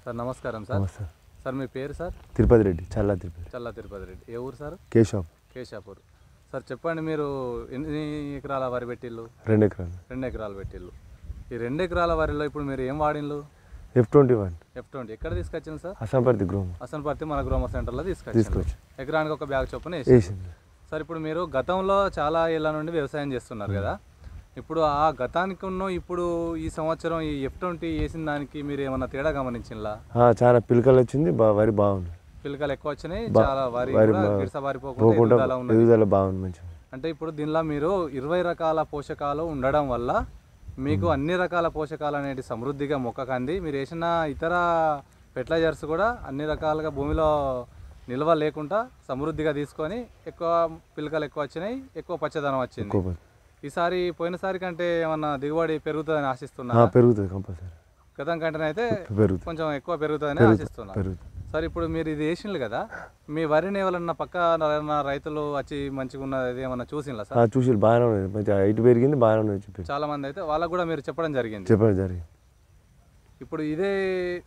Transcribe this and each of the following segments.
Sir నమస్కారం sir. నమస్తే sir మీ పేరు సార్? తిరుపతి రెడ్డి, చల్లా తిరుపతి రెడ్డి. ఏ ఊరు సార్? కేశాపూర్. సార్ చెప్పండి, మీరు ఎన్ని ఎకరాల వరి పెట్టిల్లు? 2 ఎకరాలు. 2 ఎకరాలు పెట్టిల్లు. ఈ 2 ఎకరాల వరిలో ఇప్పుడు మీరు ఏం వాడిల్లు? F20. ఎక్కడ తీసుకొచ్చింది సార్? అసంపర్తి మన గ్రోమర్ సెంటర్లో తీసుకొచ్చి ఎకరానికి ఒక బ్యాగ్ చొప్పున వేసింది. సార్ ఇప్పుడు మీరు గతంలో చాలా ఏళ్ళ నుండి వ్యవసాయం చేస్తున్నారు కదా, ఇప్పుడు ఆ గతానికి ఉన్న ఇప్పుడు ఈ సంవత్సరం ఈ F20 వేసిన దానికి మీరు ఏమన్నా తేడా గమనించిందా? చాలా పిలకలు వచ్చింది, వరి బాగుంది. పిలకలు ఎక్కువ వచ్చినాయి, చాలా వరి ఎదుగుదల బాగుంది మంచిగా. అంటే ఇప్పుడు దీనిలో మీరు 20 రకాల పోషకాలు ఉండడం వల్ల మీకు అన్ని రకాల పోషకాలు అనేవి సమృద్ధిగా మొక్కకు అంది. మీరు వేసిన ఇతర ఫెర్టిలైజర్స్ కూడా అన్ని రకాలుగా భూమిలో నిల్వ లేకుండా సమృద్ధిగా తీసుకొని ఎక్కువ పిలకలు ఎక్కువ వచ్చినాయి, ఎక్కువ పచ్చదనం వచ్చింది. ఈసారి పోయినసారి కంటే ఏమన్నా దిగుబడి పెరుగుతుందని ఆశిస్తున్నా? పెరుగుతుంది కంపల్సరీ. గతం కంటే అయితే కొంచెం ఎక్కువ పెరుగుతుందని ఆశిస్తున్నా. సార్ ఇప్పుడు మీరు ఇది వేసిండ్రు కదా, మీ వరిని ఎవరన్నా పక్క రైతులు వచ్చి మంచిగా ఉన్నది ఏమన్నా చూసిండ్రా సార్? చూసి బాగానే ఉన్నది, మంచిగా హైట్ పెరిగింది, బాగానే ఉన్నది. చాలా మంది అయితే వాళ్ళకు కూడా మీరు చెప్పడం జరిగింది. ఇప్పుడు ఇదే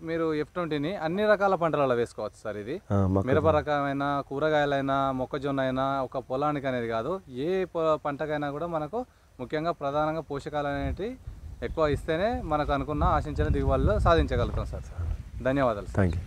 మీరు F20ని అన్ని రకాల పంటలలో వేసుకోవచ్చు సార్. ఇది మిరప రకమైన, కూరగాయలైనా, మొక్కజొన్న అయినా, ఒక పొలానికి అనేది కాదు, ఏ పంటకైనా కూడా మనకు ముఖ్యంగా ప్రధానంగా పోషకాలు అనేవి ఎక్కువ ఇస్తేనే మనకు అనుకున్న ఆశించిన దిగుబడులు సాధించగలుగుతాం సార్. ధన్యవాదాలు. Thank you.